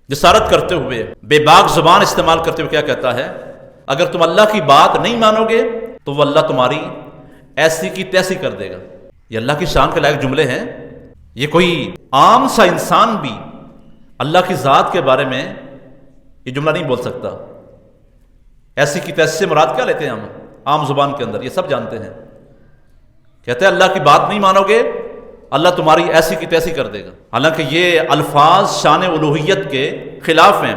جسارت کرتے ہوئے، بے باک زبان استعمال کرتے ہوئے کیا کہتا ہے؟ اگر تم اللہ کی بات نہیں مانو گے تو وہ اللہ تمہاری ایسی کی تیسی کر دے گا۔ یہ اللہ کی شان کے لائق جملے ہیں۔ یہ کوئی عام سا انسان بھی اللہ کی ذات کے بارے میں یہ جملہ نہیں بول سکتا۔ ایسی کی تیسی سے مراد کیا لیتے ہیں ہم عام زبان کے اندر؟ یہ سب جانتے ہیں۔ کہتے ہیں اللہ کی بات نہیں مانو گے اللہ تمہاری ایسی کی تیسی کر دے گا۔ حالانکہ یہ الفاظ شان الوہیت کے خلاف ہیں،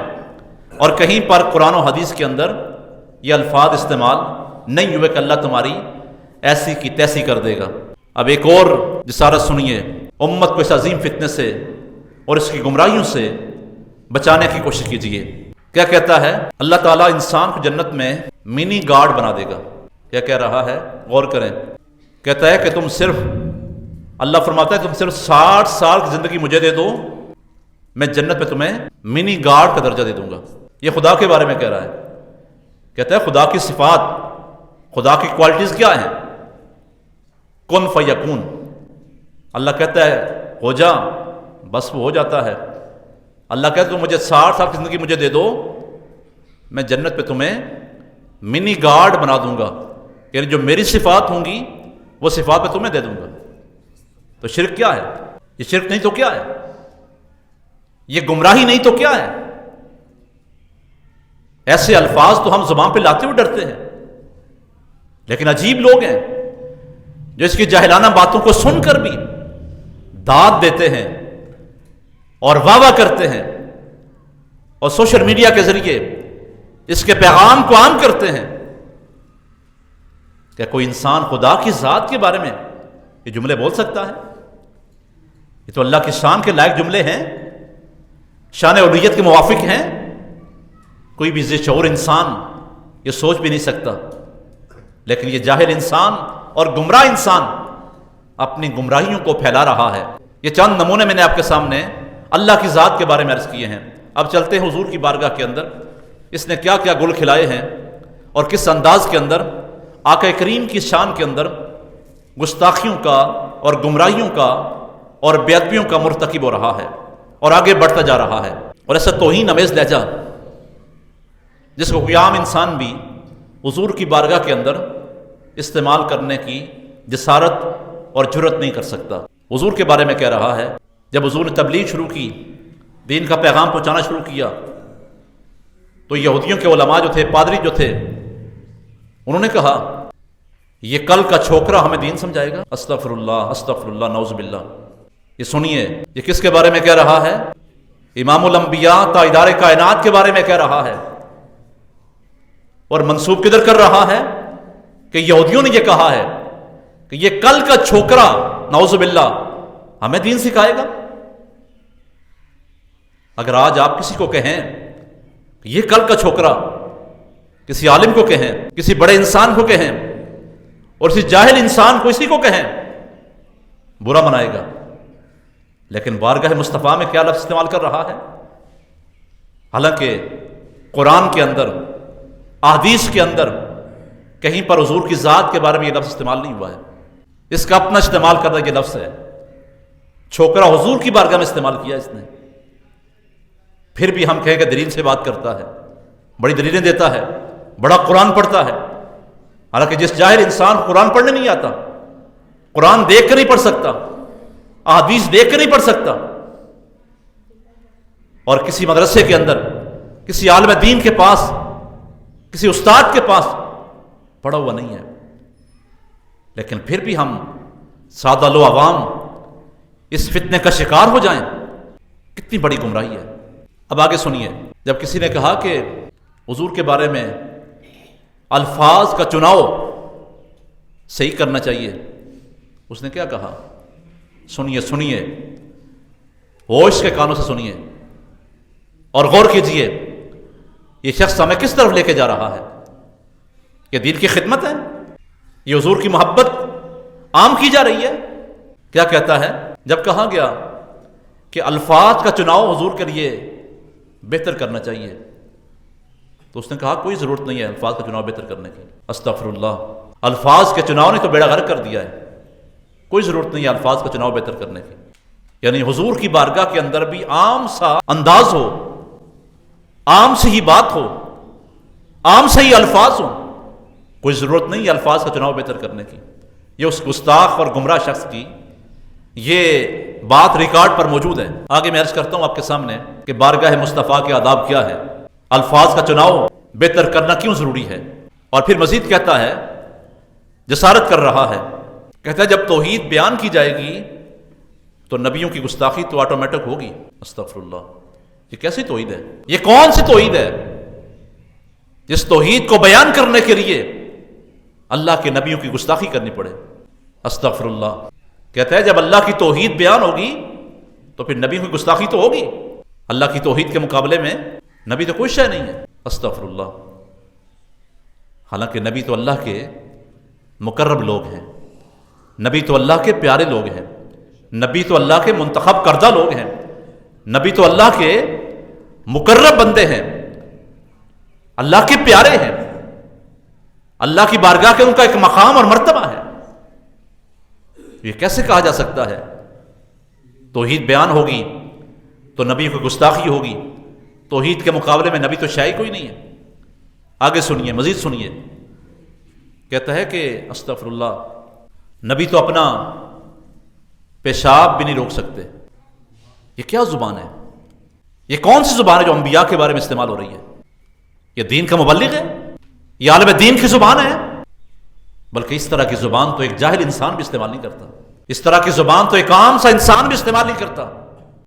اور کہیں پر قرآن و حدیث کے اندر یہ الفاظ استعمال نہیں ہوئے کہ اللہ تمہاری ایسی کی تیسی کر دے گا۔ اب ایک اور جسارت سنیے، امت کو اس عظیم فتنے سے اور اس کی گمراہیوں سے بچانے کی کوشش کیجیے۔ کیا کہتا ہے؟ اللہ تعالیٰ انسان کو جنت میں منی گاڈ بنا دے گا۔ کیا کہہ رہا ہے؟ غور کریں۔ کہتا ہے کہ تم صرف، اللہ فرماتا ہے تم صرف 60 سال کی زندگی مجھے دے دو، میں جنت میں تمہیں منی گاڈ کا درجہ دے دوں گا۔ یہ خدا کے بارے میں کہہ رہا ہے۔ کہتا ہے خدا کی صفات، خدا کی کوالٹیز کیا ہیں؟ کن فیکون۔ اللہ کہتا ہے ہو جا، بس وہ ہو جاتا ہے۔ اللہ کہتا ہے تم مجھے 60 سال کی زندگی مجھے دے دو، میں جنت پہ تمہیں منی گاڈ بنا دوں گا، یعنی جو میری صفات ہوں گی وہ صفات میں تمہیں دے دوں گا۔ تو شرک کیا ہے؟ یہ شرک نہیں تو کیا ہے؟ یہ گمراہی نہیں تو کیا ہے؟ ایسے الفاظ تو ہم زبان پہ لاتے ہوئے ڈرتے ہیں، لیکن عجیب لوگ ہیں جو اس کی جاہلانہ باتوں کو سن کر بھی داد دیتے ہیں اور واہ واہ کرتے ہیں، اور سوشل میڈیا کے ذریعے اس کے پیغام کو عام کرتے ہیں۔ کیا کوئی انسان خدا کی ذات کے بارے میں یہ جملے بول سکتا ہے؟ یہ تو اللہ کی شان کے لائق جملے ہیں، شان الوہیت کے موافق ہیں۔ کوئی بھی ذی شعور انسان یہ سوچ بھی نہیں سکتا، لیکن یہ جاہل انسان اور گمراہ انسان اپنی گمراہیوں کو پھیلا رہا ہے۔ یہ چند نمونے میں نے آپ کے سامنے اللہ کی ذات کے بارے میں عرض کیے ہیں۔ اب چلتے ہیں حضور کی بارگاہ کے اندر، اس نے کیا کیا گل کھلائے ہیں اور کس انداز کے اندر آقا کریم کی شان کے اندر گستاخیوں کا اور گمراہیوں کا اور بے ادبیوں کا مرتکب ہو رہا ہے اور آگے بڑھتا جا رہا ہے۔ اور ایسا توہین امیز لہجہ جس کو کوئی عام انسان بھی حضور کی بارگاہ کے اندر استعمال کرنے کی جسارت اور جرت نہیں کر سکتا۔ حضور کے بارے میں کہہ رہا ہے، جب حضور نے تبلیغ شروع کی، دین کا پیغام پہنچانا شروع کیا، تو یہودیوں کے علماء جو تھے، پادری جو تھے، انہوں نے کہا یہ کل کا چھوکرا ہمیں دین سمجھائے گا۔ استغفر اللہ نعوذ باللہ۔ یہ سنیے، یہ کس کے بارے میں کہہ رہا ہے؟ امام الانبیاء تاجدار کائنات کے بارے میں کہہ رہا ہے، اور منسوب کدھر کر رہا ہے؟ کہ یہودیوں نے یہ کہا ہے کہ یہ کل کا چھوکرا نعوذ باللہ ہمیں دین سکھائے گا۔ اگر آج آپ کسی کو کہیں کہ یہ کل کا چھوکرا، کسی عالم کو کہیں، کسی بڑے انسان کو کہیں، اور کسی جاہل انسان کو، اسی کو کہیں، برا منائے گا۔ لیکن بارگاہ مصطفیٰ میں کیا لفظ استعمال کر رہا ہے؟ حالانکہ قرآن کے اندر، احادیث کے اندر کہیں پر حضور کی ذات کے بارے میں یہ لفظ استعمال نہیں ہوا ہے۔ اس کا اپنا استعمال کردہ یہ لفظ ہے، چھوکرا حضور کی بارگاہ میں استعمال کیا اس نے۔ پھر بھی ہم کہیں کہ دلیل سے بات کرتا ہے، بڑی دلیلیں دیتا ہے، بڑا قرآن پڑھتا ہے، حالانکہ جس جاہل انسان قرآن پڑھنے نہیں آتا، قرآن دیکھ کر نہیں پڑھ سکتا، احادیث دیکھ کر نہیں پڑھ سکتا، اور کسی مدرسے کے اندر، کسی عالم دین کے پاس، کسی استاد کے پاس پڑھا ہوا نہیں ہے، لیکن پھر بھی ہم سادہ لو عوام اس فتنے کا شکار ہو جائیں، کتنی بڑی گمراہی ہے۔ اب آگے سنیے، جب کسی نے کہا کہ حضور کے بارے میں الفاظ کا چناؤ صحیح کرنا چاہیے، اس نے کیا کہا؟ سنیے، ہوش کے کانوں سے سنیے اور غور کیجئے، یہ شخص ہمیں کس طرف لے کے جا رہا ہے؟ یہ دین کی خدمت ہے، یہ حضور کی محبت عام کی جا رہی ہے۔ کیا کہتا ہے؟ جب کہا گیا کہ الفاظ کا چناؤ حضور کے لیے بہتر کرنا چاہیے، تو اس نے کہا کوئی ضرورت نہیں ہے الفاظ کا چناؤ بہتر کرنے کی۔ استغفر اللہ، الفاظ کے چناؤ نے تو بیڑا غرق کر دیا ہے، کوئی ضرورت نہیں ہے الفاظ کا چناؤ بہتر کرنے کی۔ یعنی حضور کی بارگاہ کے اندر بھی عام سا انداز ہو، عام سے ہی بات ہو، عام سے ہی الفاظ ہوں، کوئی ضرورت نہیں ہے الفاظ کا چناؤ بہتر کرنے کی۔ یہ اس گستاخ اور گمراہ شخص کی یہ بات ریکارڈ پر موجود ہے۔ آگے میں عرض کرتا ہوں آپ کے سامنے کہ بارگاہ مصطفیٰ کے آداب کیا ہے، الفاظ کا چناؤ بہتر کرنا کیوں ضروری ہے۔ اور پھر مزید کہتا ہے، جسارت کر رہا ہے، کہتا ہے جب توحید بیان کی جائے گی تو نبیوں کی گستاخی تو آٹومیٹک ہوگی۔ استغفر اللہ، یہ کیسی توحید ہے؟ یہ کون سی توحید ہے جس توحید کو بیان کرنے کے لیے اللہ کے نبیوں کی گستاخی کرنی پڑے؟ استغفر اللہ۔ کہتا ہے جب اللہ کی توحید بیان ہوگی تو پھر نبیوں کی گستاخی تو ہوگی۔ اللہ کی توحید کے مقابلے میں نبی تو کوئی شے نہیں ہے۔ استغفر اللہ۔ حالانکہ نبی تو اللہ کے مقرب لوگ ہیں، نبی تو اللہ کے پیارے لوگ ہیں، نبی تو اللہ کے منتخب کردہ لوگ ہیں، نبی تو اللہ کے مقرب بندے ہیں، اللہ کے پیارے ہیں، اللہ کی بارگاہ کے ان کا ایک مقام اور مرتبہ ہے۔ یہ کیسے کہا جا سکتا ہے توحید بیان ہوگی تو نبی کو گستاخی ہوگی؟ توحید کے مقابلے میں نبی تو شے کوئی نہیں ہے۔ آگے سنیے، مزید سنیے، کہتا ہے کہ استغفر اللہ، نبی تو اپنا پیشاب بھی نہیں روک سکتے۔ یہ کیا زبان ہے؟ یہ کون سی زبان ہے جو انبیاء کے بارے میں استعمال ہو رہی ہے؟ یہ دین کا مبلغ ہے؟ یہ عالم دین کی زبان ہے؟ بلکہ اس طرح کی زبان تو ایک جاہل انسان بھی استعمال نہیں کرتا، اس طرح کی زبان تو ایک عام سا انسان بھی استعمال نہیں کرتا۔